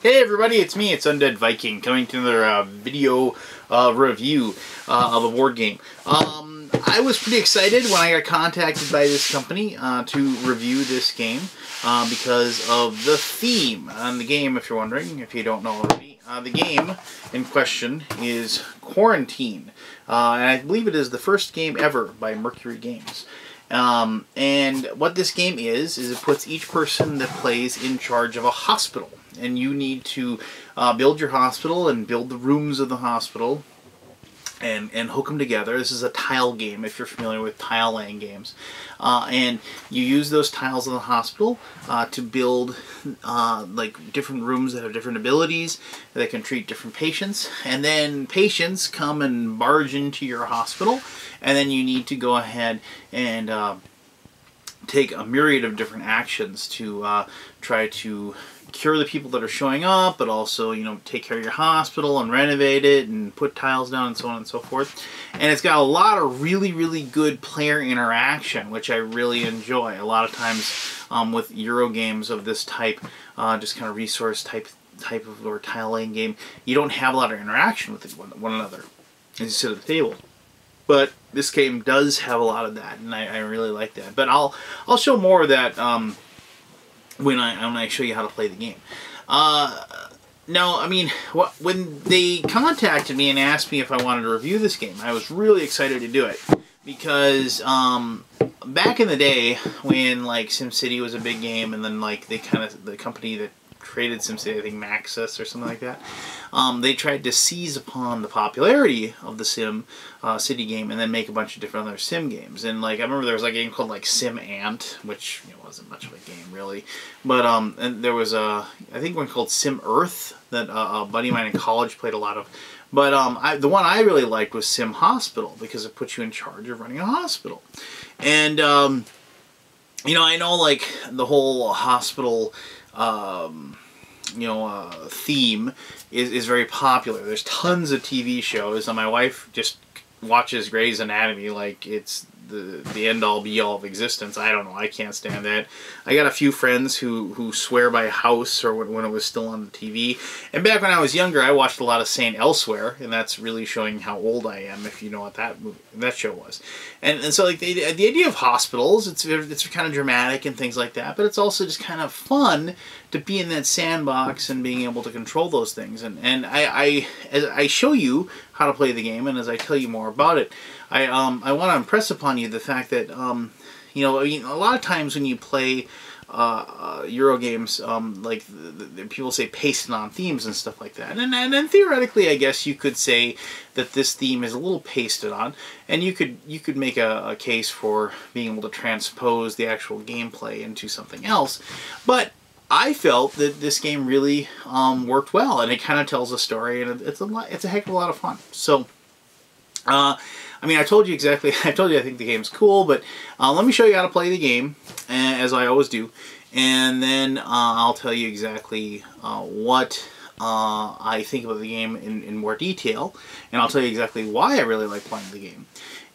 Hey everybody, it's me, it's Undead Viking, coming to another video review of a board game. I was pretty excited when I got contacted by this company to review this game because of the theme on the game, if you're wondering, if you don't know already. The game in question is Quarantine, and I believe it is the first game ever by Mercury Games. And what this game is it puts each person that plays in charge of a hospital. And you need to build your hospital and build the rooms of the hospital and hook them together. This is a tile game, if you're familiar with tile laying games. And you use those tiles in the hospital to build like different rooms that have different abilities that can treat different patients. And then patients come and barge into your hospital, and then you need to go ahead and take a myriad of different actions to try to cure the people that are showing up, but also, you know, take care of your hospital and renovate it and put tiles down and so on and so forth. And it's got a lot of really good player interaction, which I really enjoy. A lot of times with Euro games of this type, just kind of resource type of or tile laying game, you don't have a lot of interaction with one another as you sit at the table. But this game does have a lot of that, and I really like that. But I'll show more of that when I show you how to play the game. Now, I mean, when they contacted me and asked me if I wanted to review this game, I was really excited to do it because back in the day when like SimCity was a big game, and then like the company that created SimCity, I think Maxis or something like that, they tried to seize upon the popularity of the City game and then make a bunch of different other Sim games. And like I remember there was like a game called like Sim Ant, which wasn't much of a game really, but and there was I think one called Sim Earth that a buddy of mine in college played a lot of. But the one I really liked was Sim Hospital because it puts you in charge of running a hospital. And you know, I know like the whole hospital theme is very popular. There's tons of TV shows, and my wife just watches Grey's Anatomy like it's the end-all be-all of existence. I don't know, I can't stand that. I got a few friends who swear by House, or when it was still on the TV. And back when I was younger, I watched a lot of Saint Elsewhere, and that's really showing how old I am, if you know what that show was. And so like the idea of hospitals, it's kind of dramatic and things like that, but it's also just kind of fun to be in that sandbox and being able to control those things. And as I show you how to play the game, and as I tell you more about it, I want to impress upon you the fact that you know, I mean, a lot of times when you play Euro games, like the people say pasted on themes and stuff like that, and then theoretically, I guess you could say that this theme is a little pasted on, and you could make a case for being able to transpose the actual gameplay into something else, but I felt that this game really worked well, and it kind of tells a story, and it's a heck of a lot of fun. So, I mean, I told you I think the game's cool, but let me show you how to play the game, as I always do, and then I'll tell you exactly what I think about the game in more detail, and I'll tell you exactly why I really like playing the game.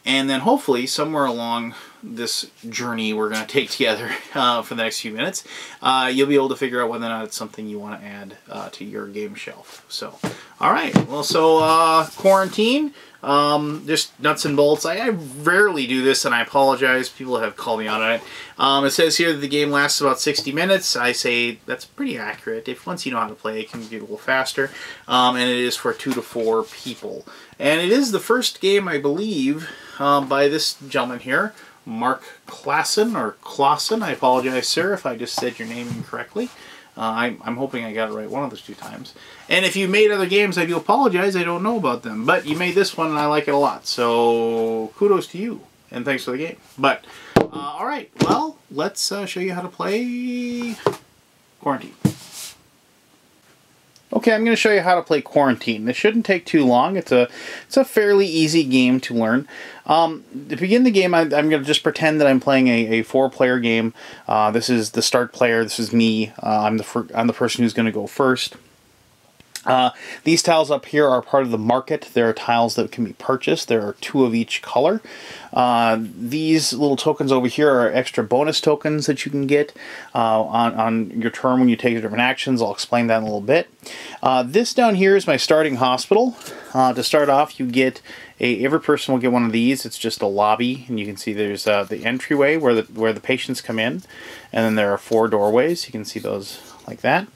And then hopefully, somewhere along this journey we're going to take together for the next few minutes, you'll be able to figure out whether or not it's something you want to add to your game shelf. So, alright, well, so Quarantine, just nuts and bolts. I rarely do this, and I apologize. People have called me out on it. It says here that the game lasts about 60 minutes. I say that's pretty accurate. Once you know how to play, it can be a little faster. And it is for 2 to 4 people. And it is the first game, I believe, by this gentleman here, Mark Clausen, or Clausen. I apologize, sir, if I just said your name incorrectly. I'm hoping I got it right one of those 2 times. And if you made other games, I do apologize. I don't know about them. But you made this one, and I like it a lot. So kudos to you, and thanks for the game. But, alright, well, let's show you how to play Quarantine. Okay, I'm going to show you how to play Quarantine. This shouldn't take too long. It's a fairly easy game to learn. To begin the game, I'm going to just pretend that I'm playing a 4-player game. This is the start player. This is me. I'm the person who's going to go first. These tiles up here are part of the market. There are tiles that can be purchased. There are 2 of each color. These little tokens over here are extra bonus tokens that you can get on your turn when you take different actions. I'll explain that in a little bit. This down here is my starting hospital. To start off, you get every person will get one of these. It's just a lobby, and you can see there's the entryway where the patients come in, and then there are 4 doorways. You can see those like that.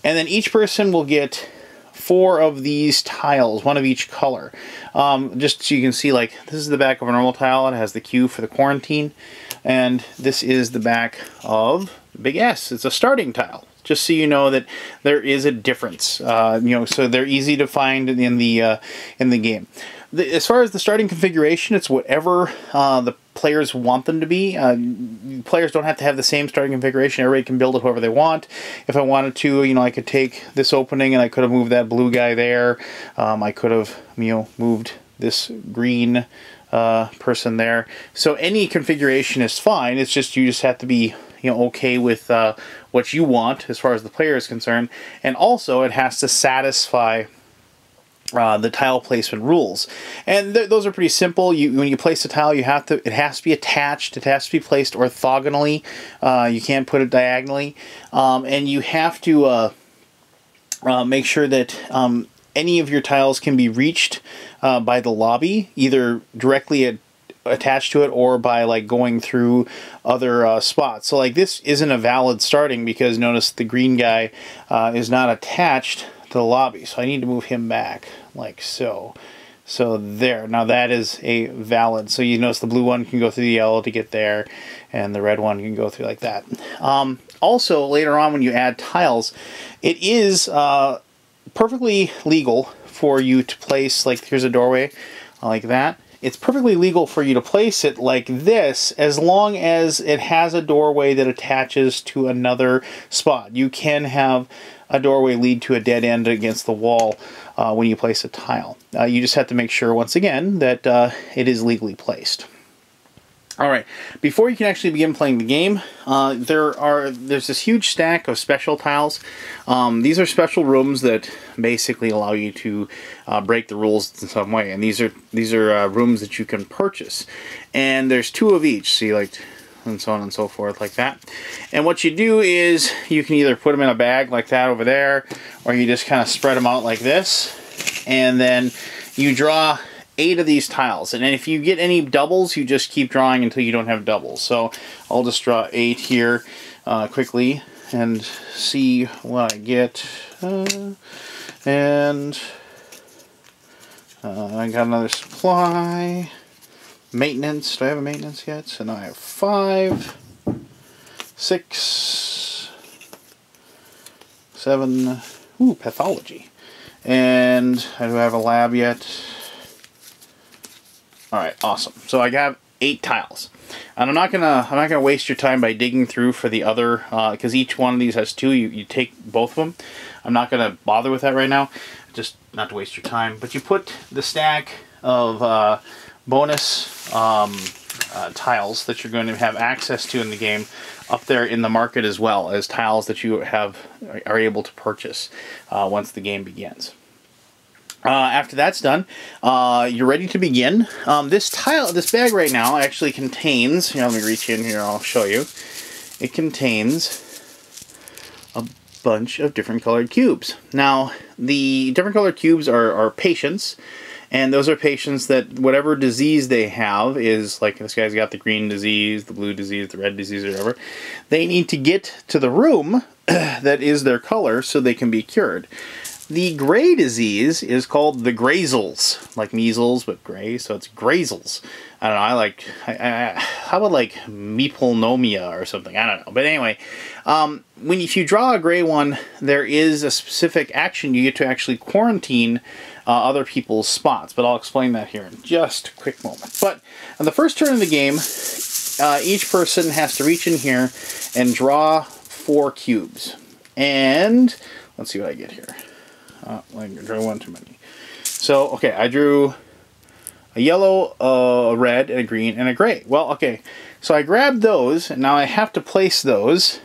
And then each person will get 4 of these tiles, 1 of each color. Just so you can see, like, this is the back of a normal tile. It has the Q for the quarantine. And this is the back of the big S. It's a starting tile. Just so you know that there is a difference. You know, so they're easy to find in the game. As far as the starting configuration, it's whatever the players want them to be. Players don't have to have the same starting configuration. Everybody can build it however they want. If I wanted to, you know, I could take this opening and I could have moved that blue guy there. I could have, you know, moved this green person there. So any configuration is fine. It's just you just have to be, you know, okay with what you want as far as the player is concerned. And also it has to satisfy the tile placement rules, and those are pretty simple. When you place a tile, it has to be attached. It has to be placed orthogonally. You can't put it diagonally, and you have to make sure that any of your tiles can be reached by the lobby, either directly attached to it or by like going through other spots. So like this isn't a valid starting because notice the green guy is not attached to the lobby, so I need to move him back like so. So there, now that is a valid. So you notice the blue one can go through the yellow to get there, and the red one can go through like that. Also, later on when you add tiles, it is perfectly legal for you to place, like here's a doorway like that. It's perfectly legal for you to place it like this as long as it has a doorway that attaches to another spot. You can have a doorway lead to a dead end against the wall when you place a tile. You just have to make sure, once again, that it is legally placed. Alright, before you can actually begin playing the game, there's this huge stack of special tiles. These are special rooms that basically allow you to break the rules in some way, and these are rooms that you can purchase. And there's 2 of each, see, like, and so on and so forth like that. And what you do is you can either put them in a bag like that over there, or you just kind of spread them out like this, and then you draw 8 of these tiles. And if you get any doubles, you just keep drawing until you don't have doubles. So I'll just draw 8 here quickly and see what I get. And I got another supply. Maintenance. Do I have a maintenance yet? So now I have 5, 6, 7. Ooh, pathology. And I don't have a lab yet. All right, awesome. So I have 8 tiles, and I'm not gonna waste your time by digging through for the other because each one of these has 2. You take both of them. I'm not gonna bother with that right now, just not to waste your time. But you put the stack of bonus tiles that you're going to have access to in the game up there in the market, as well as tiles that you are able to purchase once the game begins. After that's done, you're ready to begin. This bag right now actually contains, let me reach in here, I'll show you. It contains a bunch of different colored cubes. Now, the different colored cubes are patients, and those are patients that whatever disease they have is, like this guy's got the green disease, the blue disease, the red disease, or whatever. They need to get to the room that is their color so they can be cured. The gray disease is called the grazels, like measles but gray, so it's grazels. I don't know. How about like meeplenomia or something? I don't know. But anyway, if you draw a gray one, there is a specific action you get to actually quarantine other people's spots. But I'll explain that here in just a quick moment. But on the first turn of the game, each person has to reach in here and draw 4 cubes. And let's see what I get here. I drew one too many. So, okay, I drew a yellow, a red, and a green, and a gray. Well, okay, so I grabbed those, and now I have to place those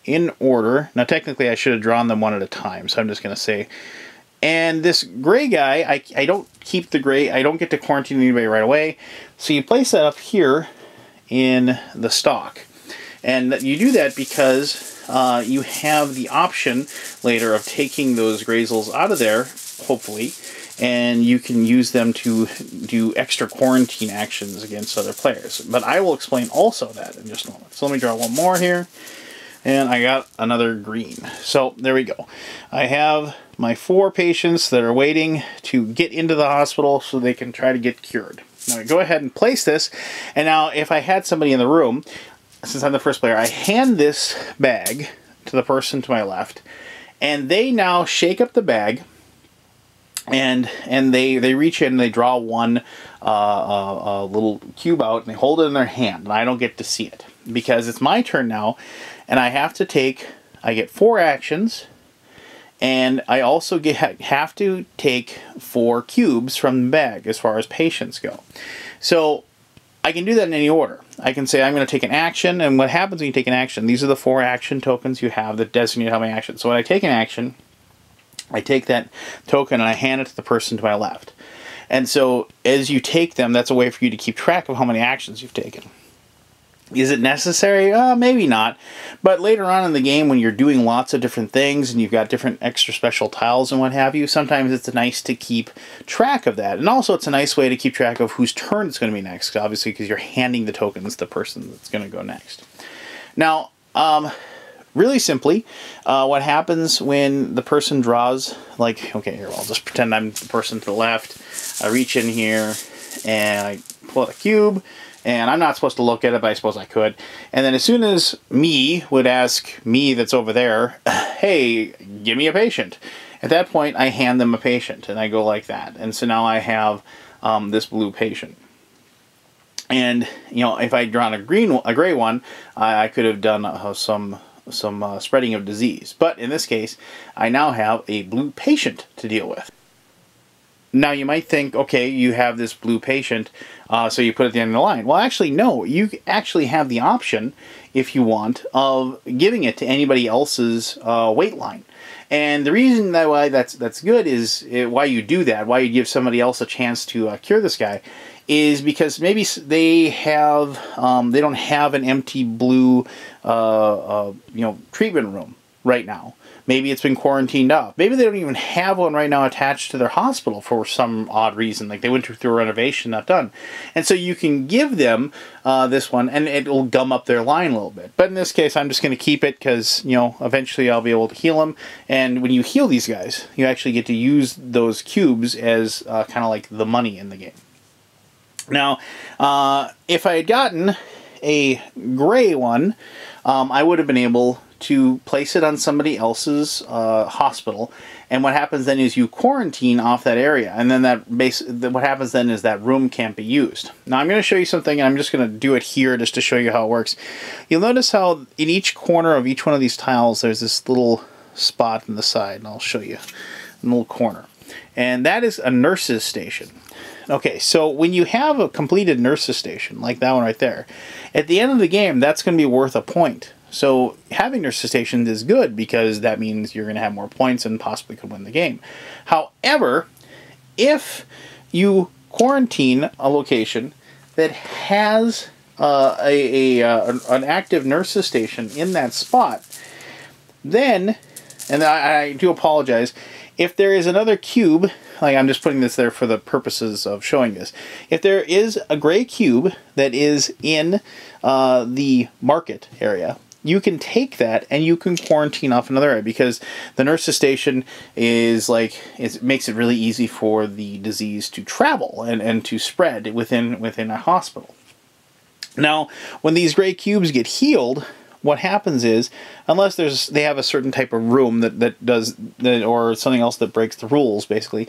in order. Now, technically, I should have drawn them one at a time, so I'm just going to say And this gray guy, I don't keep the gray, I don't get to quarantine anybody right away. So you place that up here in the stock. And you do that because you have the option later of taking those Grazels out of there, hopefully, and you can use them to do extra quarantine actions against other players. But I will explain also that in just a moment. So let me draw one more here. And I got another green. So there we go. I have my 4 patients that are waiting to get into the hospital so they can try to get cured. Now I go ahead and place this. And now if I had somebody in the room, since I'm the first player, I hand this bag to the person to my left. And they now shake up the bag. And they reach in and they draw one little cube out and they hold it in their hand. And I don't get to see it because it's my turn now. And I have to I get 4 actions, and I also have to take 4 cubes from the bag as far as patients go. So I can do that in any order. I can say I'm going to take an action, and what happens when you take an action, these are the 4 action tokens you have that designate how many actions. So when I take an action, I take that token and I hand it to the person to my left. And so as you take them, that's a way for you to keep track of how many actions you've taken. Is it necessary? Maybe not. But later on in the game, when you're doing lots of different things and you've got different extra special tiles and what have you, sometimes it's nice to keep track of that. And also it's a nice way to keep track of whose turn it's going to be next, obviously, because you're handing the tokens to the person that's going to go next. Now, really simply, what happens when the person draws, like, okay, here, I'll just pretend I'm the person to the left. I reach in here and I pull out a cube. And I'm not supposed to look at it, but I suppose I could. And then as soon as me would ask me that's over there, hey, give me a patient. At that point, I hand them a patient, and I go like that. And so now I have this blue patient. And, you know, if I'd drawn a gray one, I could have done some spreading of disease. But in this case, I now have a blue patient to deal with. Now you might think, okay, you have this blue patient, so you put it at the end of the line. Well, actually, no. You actually have the option, if you want, of giving it to anybody else's wait line. And the reason why that's good is why you do that, why you give somebody else a chance to cure this guy, is because maybe they have they don't have an empty blue treatment room right now. Maybe it's been quarantined off. Maybe they don't even have one right now attached to their hospital for some odd reason. Like they went through a renovation, not done. And so you can give them this one, and it'll gum up their line a little bit. But in this case, I'm just going to keep it because, you know, eventually I'll be able to heal them. And when you heal these guys, you actually get to use those cubes as kind of like the money in the game. Now, if I had gotten a gray one, I would have been able to place it on somebody else's hospital, and what happens then is you quarantine off that area, and then what happens then is that room can't be used. Now I'm going to show you something, and I'm just going to do it here just to show you how it works. You'll notice how in each corner of each one of these tiles there's this little spot in the side, and I'll show you a little corner, and that is a nurse's station. Okay, so when you have a completed nurse's station, like that one right there, at the end of the game, that's going to be worth a point. So having nurse's stations is good because that means you're going to have more points and possibly could win the game. However, if you quarantine a location that has an active nurse's station in that spot, then, and I do apologize, if there is another cube, like I'm just putting this there for the purposes of showing this, if there is a gray cube that is in the market area, you can take that and you can quarantine off another area because the nurse's station is like, it makes it really easy for the disease to travel and to spread within a hospital. Now, when these gray cubes get healed, what happens is, unless they have a certain type of room that does or something else that breaks the rules, basically,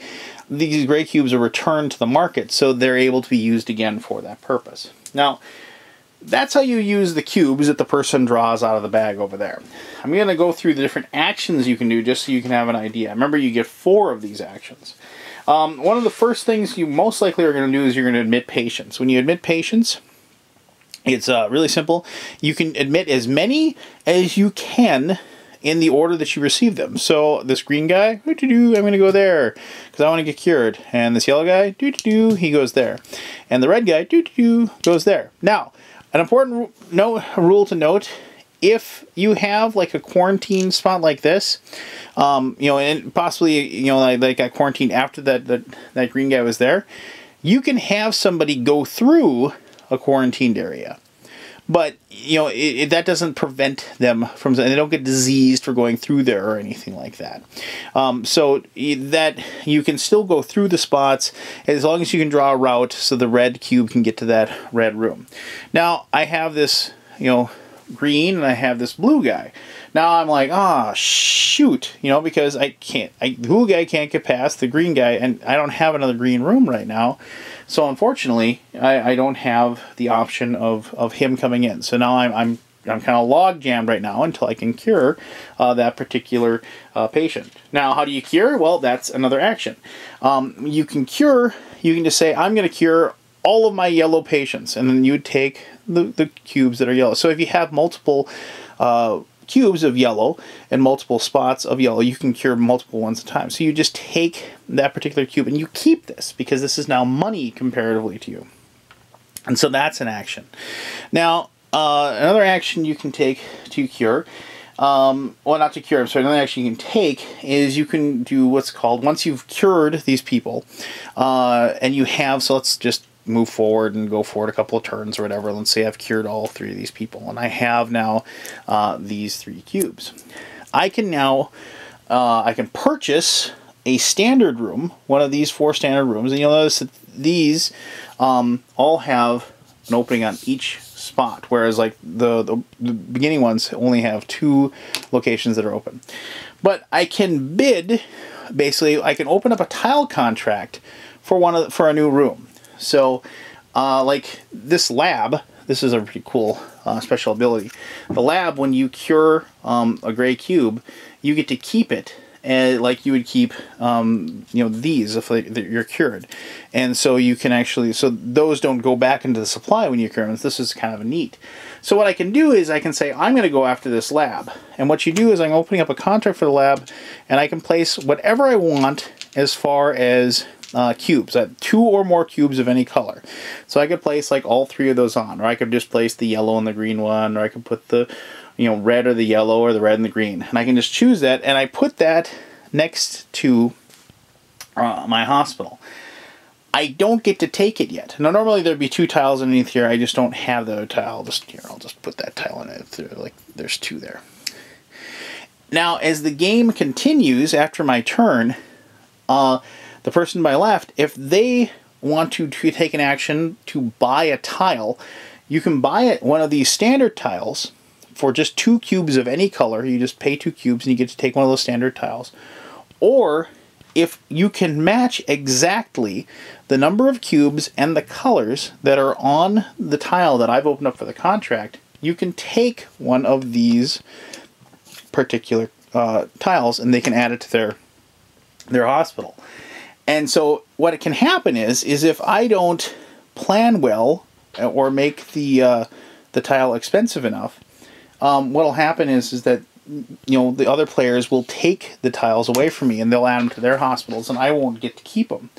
these gray cubes are returned to the market, so they're able to be used again for that purpose. Now, that's how you use the cubes that the person draws out of the bag over there. I'm going to go through the different actions you can do just so you can have an idea. Remember, you get 4 of these actions. One of the first things you most likely are going to do is you're going to admit patients. When you admit patients, it's really simple. You can admit as many as you can in the order that you receive them. So this green guy, I'm going to go there because I want to get cured. And this yellow guy, he goes there. And the red guy, goes there. Now, an important rule to note, if you have like a quarantine spot like this, you know, and possibly, you know, like got quarantined after that green guy was there, you can have somebody go through a quarantined area. But, you know, that doesn't prevent them from, they don't get diseased for going through there or anything like that. So that you can still go through the spots as long as you can draw a route so the red cube can get to that red room. Now, I have this, you know, green and I have this blue guy. Now I'm like, ah, shoot, you know, because the blue guy can't get past the green guy, and I don't have another green room right now. So unfortunately, I don't have the option of him coming in. So now I'm kind of log jammed right now until I can cure that particular patient. Now, how do you cure? Well, that's another action. You can cure. You can just say, I'm going to cure all of my yellow patients, and then you would take the cubes that are yellow. So if you have multiple cubes of yellow and multiple spots of yellow, you can cure multiple ones at a time. So you just take that particular cube and you keep this because this is now money comparatively to you. And so that's an action. Now, another action you can take to cure, well, not to cure, I'm sorry, another action you can take is you can do what's called, once you've cured these people, and you have, so let's just move forward and go forward a couple of turns or whatever. Let's say I've cured all 3 of these people, and I have now these 3 cubes. I can now, I can purchase a standard room, one of these 4 standard rooms, and you'll notice that these all have an opening on each spot, whereas like the beginning ones only have 2 locations that are open. But I can bid, basically, I can open up a tile contract for a new room. So, like this lab, this is a pretty cool special ability. The lab, when you cure a gray cube, you get to keep it, like you would keep, you know, these if you're cured. And so you can actually, so those don't go back into the supply when you cure them. This is kind of neat. So what I can do is I can say, I'm going to go after this lab. And what you do is I'm opening up a contract for the lab, and I can place whatever I want as far as cubes, 2 or more cubes of any color. So I could place like all 3 of those on, or I could just place the yellow and the green one, or I could put the, you know, red or the yellow or the red and the green. And I can just choose that, and I put that next to my hospital. I don't get to take it yet. Now normally there'd be 2 tiles underneath here. I just don't have the tile. I'll just put that tile in it. Like there's 2 there. Now as the game continues after my turn, the person to my left, if they want to take an action to buy a tile, you can buy it, one of these standard tiles for just 2 cubes of any color. You just pay 2 cubes and you get to take one of those standard tiles. Or if you can match exactly the number of cubes and the colors that are on the tile that I've opened up for the contract, you can take one of these particular tiles and they can add it to their hospital. And so what it can happen is if I don't plan well or make the tile expensive enough, what'll happen is that, you know, the other players will take the tiles away from me and they'll add them to their hospitals, and I won't get to keep them.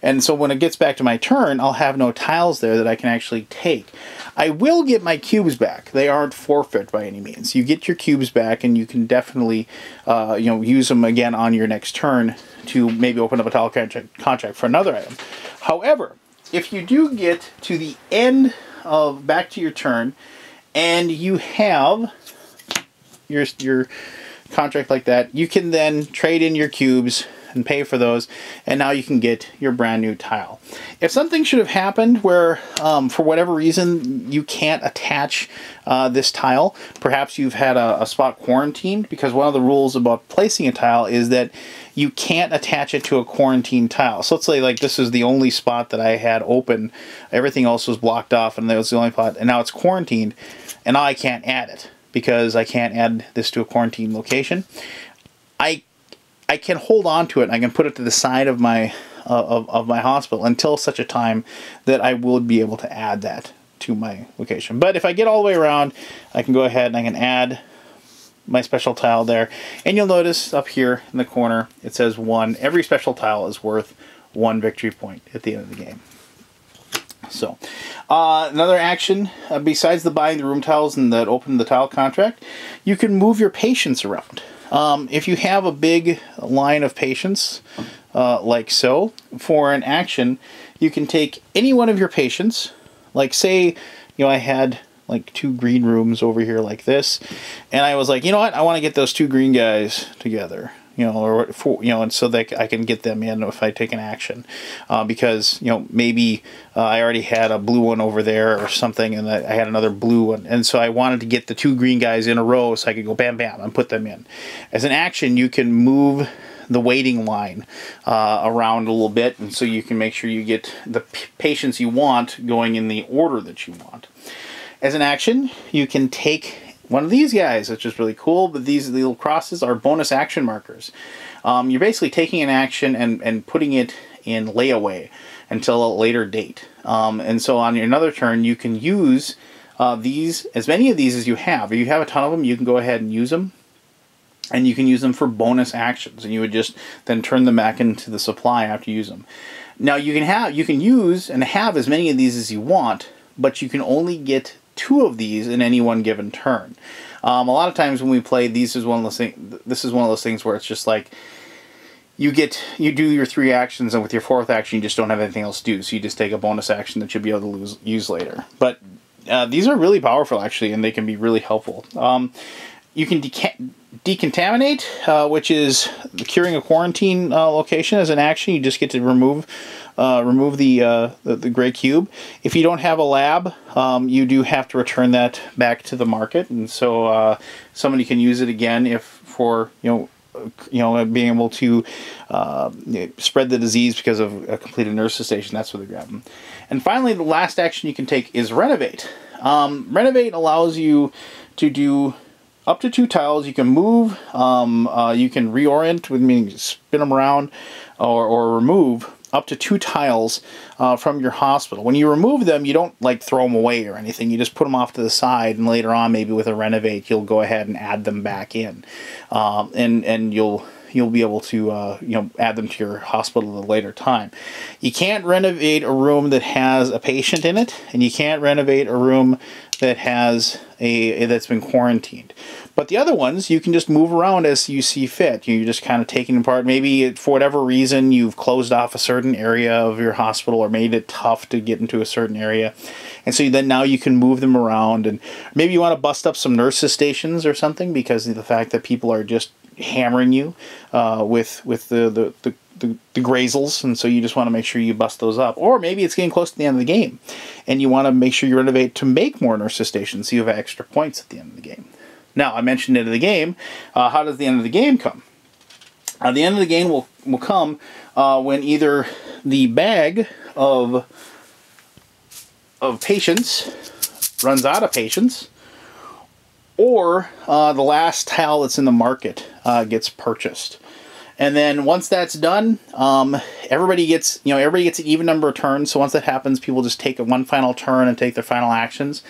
And so when it gets back to my turn, I'll have no tiles there that I can actually take. I will get my cubes back. They aren't forfeit by any means. You get your cubes back, and you can definitely, you know, use them again on your next turn to maybe open up a tile contract for another item. However, if you do get to the end of back to your turn, and you have your contract like that, you can then trade in your cubes and pay for those, and now you can get your brand new tile. If something should have happened where for whatever reason you can't attach this tile, perhaps you've had a spot quarantined, because one of the rules about placing a tile is that you can't attach it to a quarantined tile. So let's say like this is the only spot that I had open, everything else was blocked off, and that was the only spot, and now it's quarantined, and now I can't add it because I can't add this to a quarantine location. I can hold on to it, and I can put it to the side of my hospital until such a time that I will be able to add that to my location. But if I get all the way around, I can go ahead and I can add my special tile there. And you'll notice up here in the corner, it says 1. Every special tile is worth 1 victory point at the end of the game. So, another action, besides the buying the room tiles and that open the tile contract, you can move your patients around. If you have a big line of patients, like so, for an action, you can take any one of your patients, like say, I had like 2 green rooms over here like this, and I was like, you know what, I want to get those 2 green guys together. And so that I can get them in if I take an action, because maybe I already had a blue one over there or something, and I had another blue one, and so I wanted to get the 2 green guys in a row so I could go bam bam and put them in. As an action, you can move the waiting line around a little bit, and so you can make sure you get the patients you want going in the order that you want. As an action, you can take one of these guys, which is really cool, but these little crosses are bonus action markers. You're basically taking an action and putting it in layaway until a later date. And so on another turn, you can use these, as many of these as you have. If you have a ton of them, you can go ahead and use them. And you can use them for bonus actions, and you would just then turn them back into the supply after you use them. Now you can use and have as many of these as you want, but you can only get 2 of these in any one given turn. A lot of times when we play, this is one of those things where it's just like you do your 3 actions, and with your 4th action you just don't have anything else to do, so you just take a bonus action that you'll be able to use later. But these are really powerful actually, and they can be really helpful. You can decontaminate, which is curing a quarantine location. As an action, you just get to remove the gray cube. If you don't have a lab, you do have to return that back to the market, and so somebody can use it again if for being able to spread the disease because of a completed nurse's station. That's where they grab them. And finally, the last action you can take is renovate. Renovate allows you to do up to 2 tiles. You can move, you can reorient, meaning spin them around, or remove up to 2 tiles from your hospital. When you remove them, you don't like throw them away or anything. You just put them off to the side, and later on, maybe with a renovate, you'll go ahead and add them back in, and you'll be able to add them to your hospital at a later time. You can't renovate a room that has a patient in it, and you can't renovate a room that has that's been quarantined. But the other ones, you can just move around as you see fit. You're just kind of taking them apart. Maybe for whatever reason, you've closed off a certain area of your hospital or made it tough to get into a certain area. And so then now you can move them around. And maybe you want to bust up some nurses' stations or something because of the fact that people are just hammering you with the grazels, and so you just want to make sure you bust those up. Or maybe it's getting close to the end of the game, and you want to make sure you renovate to make more nurses stations so you have extra points at the end of the game. Now, I mentioned end of the game. How does the end of the game come? The end of the game will come when either the bag of patients runs out of patients, or the last tile that's in the market gets purchased. And then once that's done, everybody gets an even number of turns. So once that happens, people just take one final turn and take their final actions.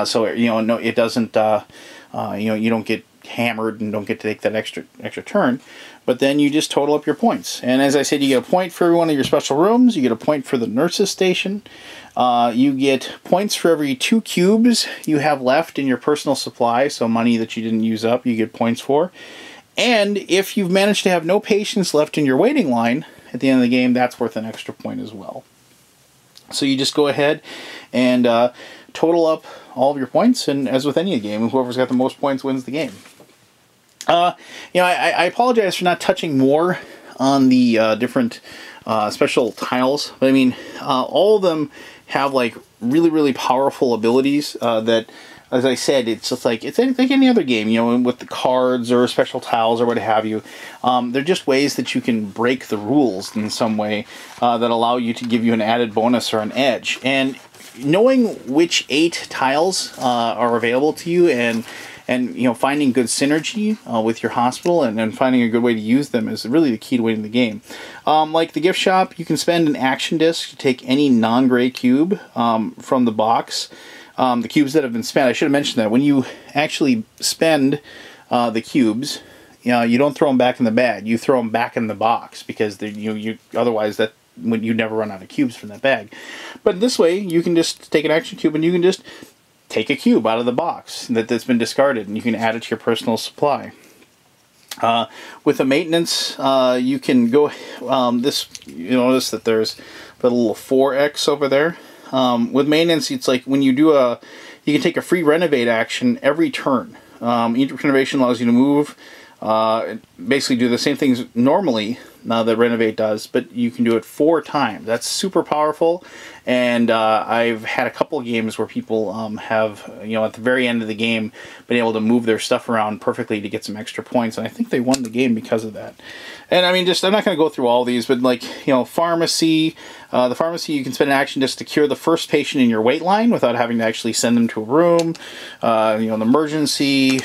So it doesn't. You don't get hammered and don't get to take that extra turn. But then you just total up your points. And as I said, you get a point for every one of your special rooms. You get a point for the nurses station. You get points for every 2 cubes you have left in your personal supply. So money that you didn't use up, you get points for. And if you've managed to have no patients left in your waiting line at the end of the game, that's worth an extra point as well. So you just go ahead and total up all of your points, and as with any game, whoever's got the most points wins the game. I apologize for not touching more on the different special tiles, but I mean, all of them have like really, really powerful abilities that, as I said, it's just like any other game, with the cards or special tiles or what have you. They're just ways that you can break the rules in some way that allow you to give you an added bonus or an edge. And knowing which 8 tiles are available to you and finding good synergy with your hospital and finding a good way to use them is really the key to winning the game. Like the gift shop, you can spend an action disc to take any non-gray cube from the box. The cubes that have been spent, I should have mentioned that when you actually spend the cubes, you don't throw them back in the bag. You throw them back in the box because otherwise when you never run out of cubes from that bag. But this way, you can just take an action cube and you can just take a cube out of the box that's been discarded, and you can add it to your personal supply. With the maintenance, you can go, you notice that there's the little 4X over there. With maintenance, it's like when you do you can take a free renovate action every turn. Each renovation allows you to move, basically do the same things normally that renovate does, but you can do it 4 times. That's super powerful, and I've had a couple of games where people have, at the very end of the game, been able to move their stuff around perfectly to get some extra points, and I think they won the game because of that. And I mean, I'm not going to go through all these, but like, pharmacy, the pharmacy, you can spend an action just to cure the first patient in your wait line without having to actually send them to a room. The emergency,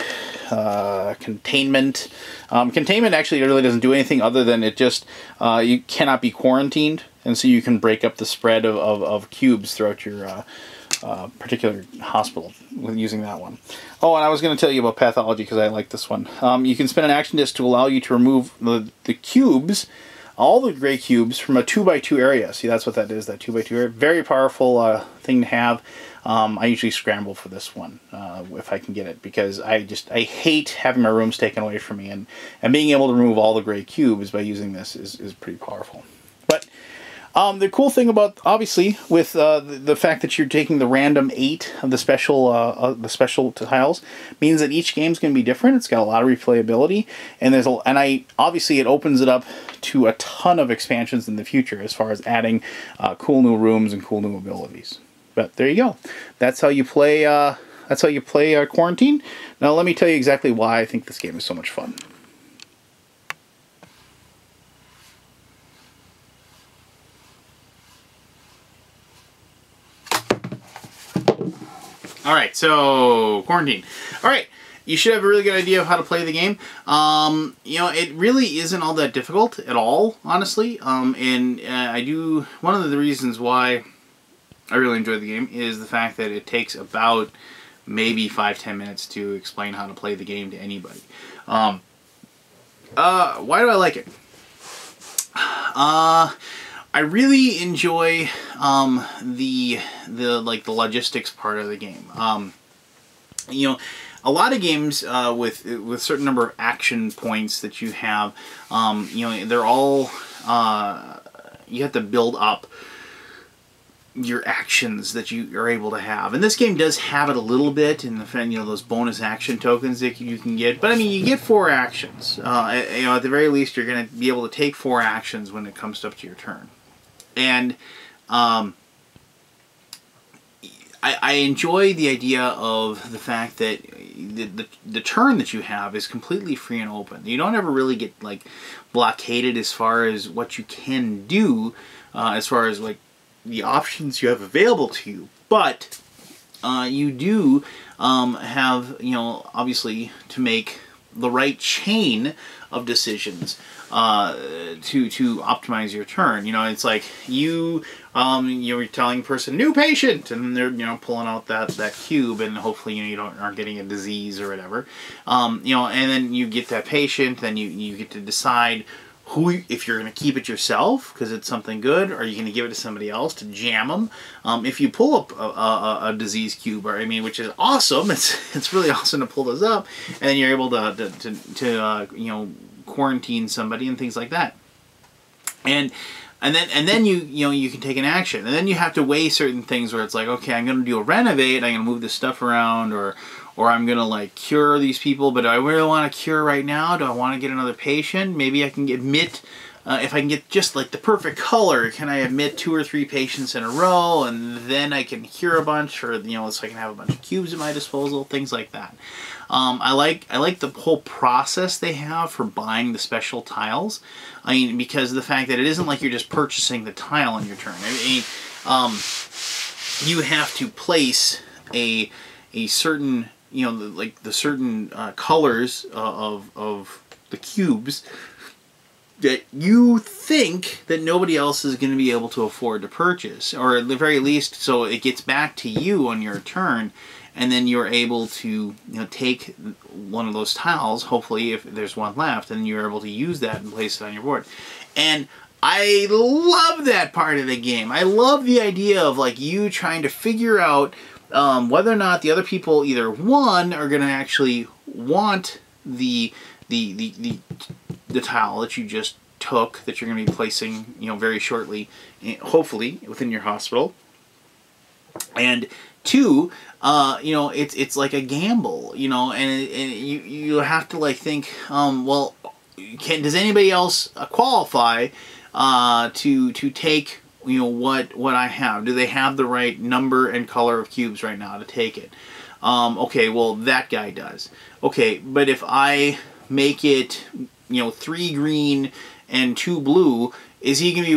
containment. Containment actually really doesn't do anything other than it just, you cannot be quarantined, and so you can break up the spread of cubes throughout your particular hospital with using that one. Oh, and I was going to tell you about pathology because I like this one. You can spend an action disc to allow you to remove the cubes, all the gray cubes, from a 2x2 area. See, that's what that is, that 2x2 area. Very powerful thing to have. I usually scramble for this one if I can get it, because I hate having my rooms taken away from me, and being able to remove all the gray cubes by using this is pretty powerful. But the cool thing about, obviously, with the fact that you're taking the random 8 of the special tiles, means that each game's going to be different. It's got a lot of replayability, and obviously it opens it up to a ton of expansions in the future as far as adding cool new rooms and cool new abilities. But there you go. That's how you play. Quarantine. Now let me tell you exactly why I think this game is so much fun. All right, so Quarantine. All right, you should have a really good idea of how to play the game. It really isn't all that difficult at all, honestly. One of the reasons why I really enjoy the game is the fact that it takes about maybe 5-10 minutes to explain how to play the game to anybody. Why do I like it? I really enjoy the logistics part of the game. A lot of games with a certain number of action points that you have, they're all you have to build up your actions that you are able to have, and this game does have it a little bit in the those bonus action tokens that you can get. But I mean, you get 4 actions. At the very least, you're going to be able to take 4 actions when it comes up to your turn, and I enjoy the idea of the fact that the turn that you have is completely free and open. You don't ever really get blockaded as far as what you can do, as far as the options you have available to you, but you do have, obviously, to make the right chain of decisions to optimize your turn. It's like you're telling a person, new patient, and they're pulling out that cube, and hopefully you aren't getting a disease or whatever. And then you get that patient, then you get to decide if you're going to keep it yourself because it's something good, or are you going to give it to somebody else to jam them. If you pull up a disease cube, which is awesome, it's really awesome to pull those up, and then you're able to quarantine somebody and things like that. And then you can take an action, and then you have to weigh certain things where it's like, okay, I'm going to do a renovate, I'm going to move this stuff around, or I'm going to cure these people, but do I really want to cure right now? Do I want to get another patient? Maybe I can admit, if I can get just the perfect color, can I admit 2 or 3 patients in a row, and then I can cure a bunch, or so I can have a bunch of cubes at my disposal, things like that. I like the whole process they have for buying the special tiles. Because of the fact that it isn't like you're just purchasing the tile on your turn. You have to place a certain the certain colors of the cubes that you think that nobody else is going to be able to afford to purchase, or at the very least, so it gets back to you on your turn, and then you're able to take one of those tiles, hopefully if there's one left, and you're able to use that and place it on your board. And I love that part of the game. I love the idea of like you trying to figure out whether or not the other people, either one, are going to actually want the tile that you just took, that you're going to be placing, very shortly, hopefully within your hospital, and two, it's like a gamble, and you have to like think, well, does anybody else qualify to take what I have? Do they have the right number and color of cubes right now to take it? Okay, well that guy does. Okay, but if I make it 3 green and 2 blue, is he going to be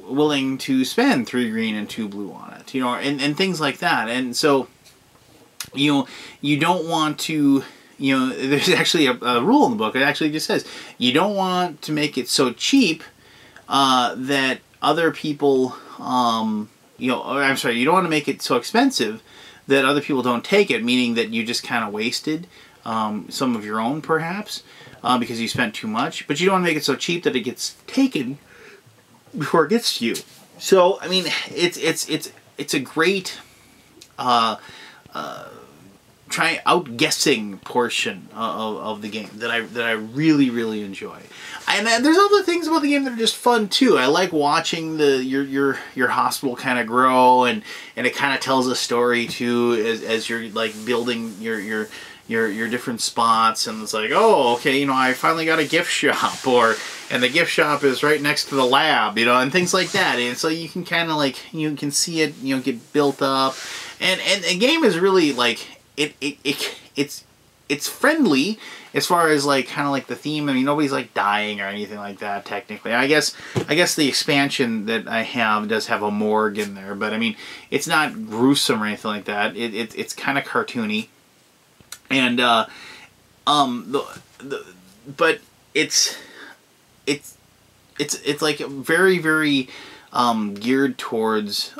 willing to spend 3 green and 2 blue on it? And things like that. And so you don't want to, there's actually a rule in the book. It actually just says you don't want to make it so cheap that other people, I'm sorry, you don't want to make it so expensive that other people don't take it, meaning that you just kind of wasted some of your own, perhaps, because you spent too much. But you don't want to make it so cheap that it gets taken before it gets to you. So, I mean, it's a great outguessing portion of the game that I really, really enjoy. And there's other things about the game that are just fun too. I like watching your hospital kind of grow, and it kind of tells a story too as you're like building your different spots, and it's like, oh, okay, I finally got a gift shop, and the gift shop is right next to the lab, and things like that. And so you can kind of like, you can see it, get built up, and the game is really like, it's friendly as far as like kind of like the theme. I mean, nobody's like dying or anything like that technically. I guess the expansion that I have does have a morgue in there, but I mean, it's not gruesome or anything like that. It's kind of cartoony, and but it's like very, very geared towards,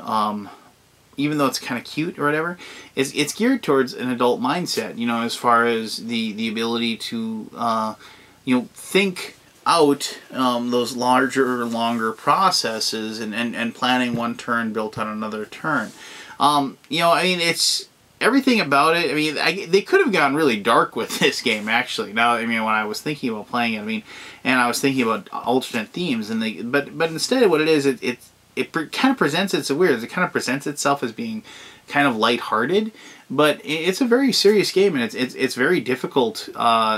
even though it's kind of cute or whatever, it's geared towards an adult mindset, as far as the ability to, think out those larger, longer processes, and planning one turn built on another turn. I mean, it's everything about it. I mean, they could have gone really dark with this game, actually. Now, I mean, when I was thinking about playing it, I mean, and I was thinking about alternate themes, and but instead, what it is, it kind of presents, it's weird, it kind of presents itself as being kind of lighthearted, but it's a very serious game, and it's very difficult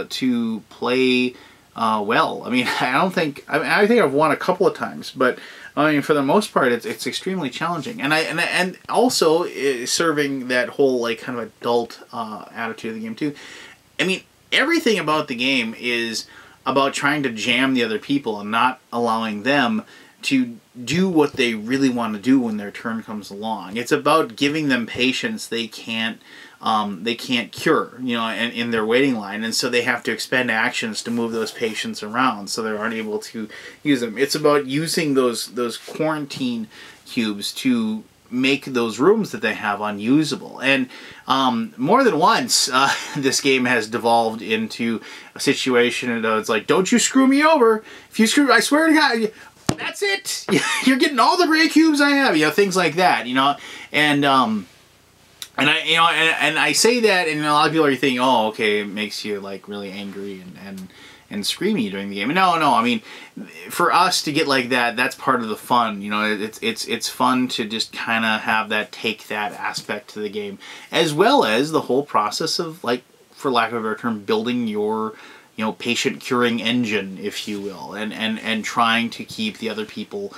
to play well. I mean, I think I've won a couple of times, but I mean, for the most part, it's extremely challenging, and also serving that whole like kind of adult attitude of the game too. I mean, everything about the game is about trying to jam the other people and not allowing them to do what they really want to do when their turn comes along. It's about giving them patience they can't cure, in their waiting line, and so they have to expend actions to move those patients around so they aren't able to use them. It's about using those quarantine cubes to make those rooms that they have unusable. And more than once, this game has devolved into a situation that it's like, don't you screw me over. If you screw, I swear to God, that's it. You're getting all the gray cubes I have. Things like that. And I say that, and a lot of people are thinking, oh, okay, it makes you like really angry and screamy during the game. No, I mean, for us to get like that, that's part of the fun. It's fun to just kind of have take that aspect to the game, as well as the whole process of, like, for lack of a better term, building your patient curing engine, if you will, and trying to keep the other people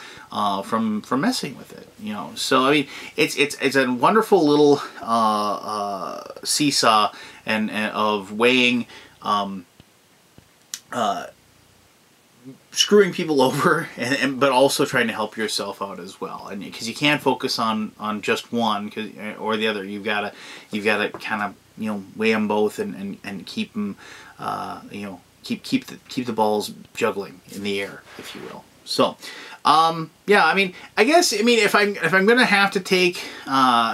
from messing with it. So I mean, it's a wonderful little seesaw and of weighing, screwing people over, but also trying to help yourself out as well. And because you can't focus on just one or the other, you've got to kind of weigh them both and keep them. Keep the balls juggling in the air, if you will. So, yeah, I mean, I guess, I mean, if I'm gonna have to take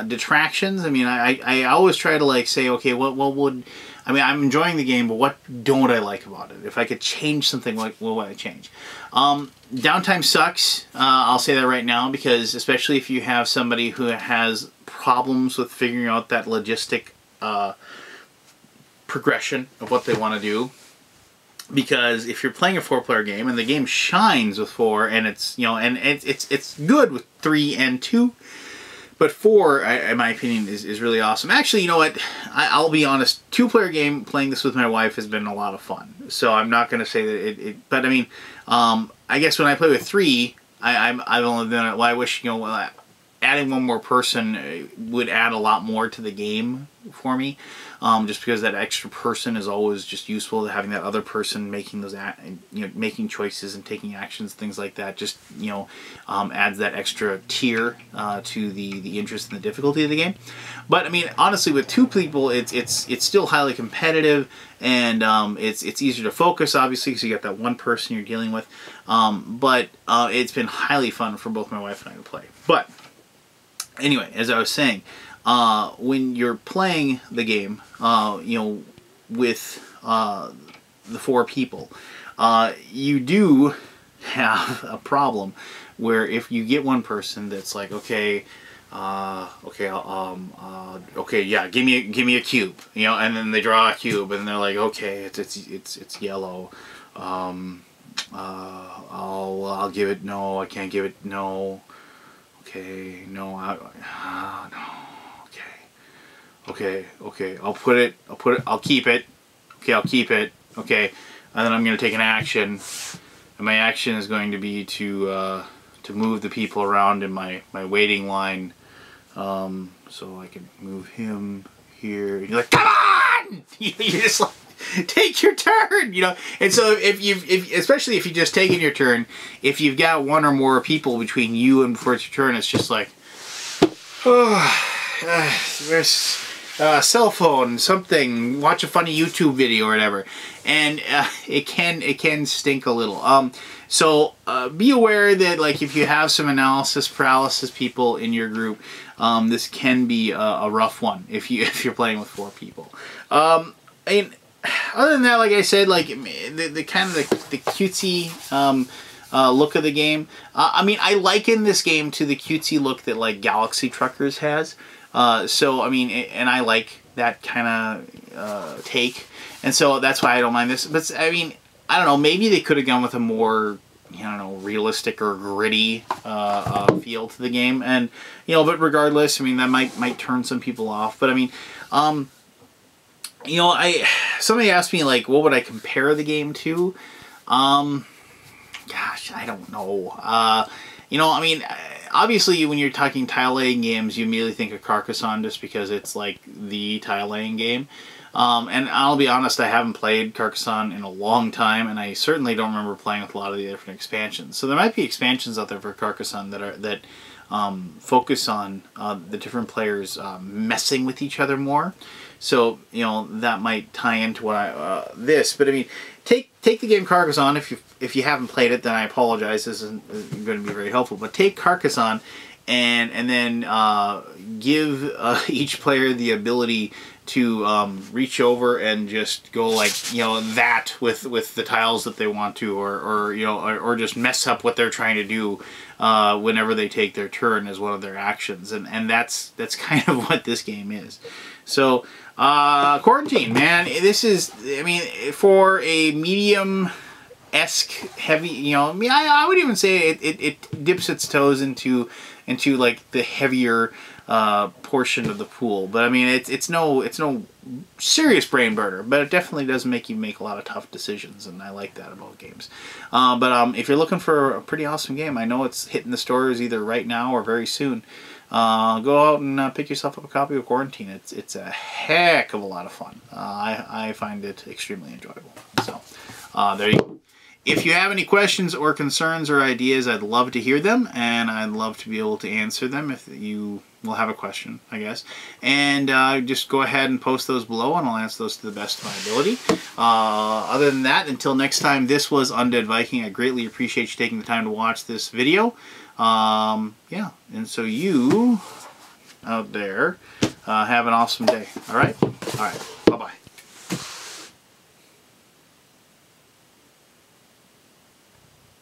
detractions, I mean, I always try to like say, okay, what would, I mean, I'm enjoying the game, but what don't I like about it? If I could change something, what would I change? Downtime sucks. I'll say that right now, because especially if you have somebody who has problems with figuring out that logistic progression of what they want to do. Because if you're playing a 4-player game and the game shines with 4, and it's, you know, and it's good with 3 and 2, but 4, in my opinion, is really awesome. Actually, you know what? I'll be honest. 2-player game, playing this with my wife has been a lot of fun. So I'm not going to say that it. But I mean, I guess when I play with 3, I've only done it. Well, I wish, you know, adding one more person would add a lot more to the game for me. Just because that extra person is always just useful. Having that other person making those, making choices and taking actions, things like that, just, you know, adds that extra tier to the interest and the difficulty of the game. But I mean, honestly, with 2 people, it's still highly competitive, and it's easier to focus, obviously, because you got that one person you're dealing with. But it's been highly fun for both my wife and I to play. But anyway, as I was saying, when you're playing the game, you know, with the 4 people, you do have a problem where if you get one person that's like, okay, okay, yeah, give me a cube, you know, and then they draw a cube, and they're like, okay, it's yellow, I'll give it, no, I can't give it, no, okay, no, no. Okay, I'll keep it. Okay, I'll keep it. Okay, and then I'm going to take an action, and my action is going to be to move the people around in my waiting line, so I can move him here. And you're like, come on! You're just like, take your turn, you know. And so especially if you just taken your turn, if you've got one or more people between you and before it's your turn, it's just like, there's cell phone, something, watch a funny YouTube video or whatever, and it can stink a little. So be aware that, like, if you have some analysis paralysis people in your group, this can be a rough one if you're playing with 4 people. And other than that, like I said, like the kind of the cutesy look of the game. I mean, I liken this game to the cutesy look that like Galaxy Truckers has. So, I mean, and I like that kind of take, and so that's why I don't mind this. But, I mean, I don't know, maybe they could have gone with a more, I don't know, realistic or gritty feel to the game. And, you know, but regardless, I mean, that might turn some people off. But, I mean, you know, somebody asked me, like, what would I compare the game to? Gosh, I don't know. You know, I mean, obviously, when you're talking tile-laying games, you immediately think of Carcassonne just because it's, like, the tile-laying game. And I'll be honest, I haven't played Carcassonne in a long time, and I certainly don't remember playing with a lot of the different expansions. So there might be expansions out there for Carcassonne that focus on the different players messing with each other more. So, you know, that might tie into what this. But, I mean, take the game Carcassonne. If you haven't played it, then I apologize. This isn't going to be very helpful. But take Carcassonne and then give each player the ability to reach over and just go, like, you know, that with the tiles that they want to, or you know, or just mess up what they're trying to do whenever they take their turn as one of their actions. And that's kind of what this game is. So Quarantine, man, this is, I mean, for a medium-esque heavy, you know, I mean, I would even say it dips its toes into like the heavier portion of the pool. But I mean, it's no serious brain burner, but it definitely does make you make a lot of tough decisions, and I like that about games. But if you're looking for a pretty awesome game, I know it's hitting the stores either right now or very soon. Go out and pick yourself up a copy of Quarantine. It's a heck of a lot of fun. I find it extremely enjoyable. So there you go. If you have any questions or concerns or ideas, I'd love to hear them, and I'd love to be able to answer them if you will have a question, I guess. And just go ahead and post those below, and I'll answer those to the best of my ability. Other than that, until next time, this was Undead Viking. I greatly appreciate you taking the time to watch this video. Yeah, and so you out there have an awesome day. All right? All right. Bye-bye.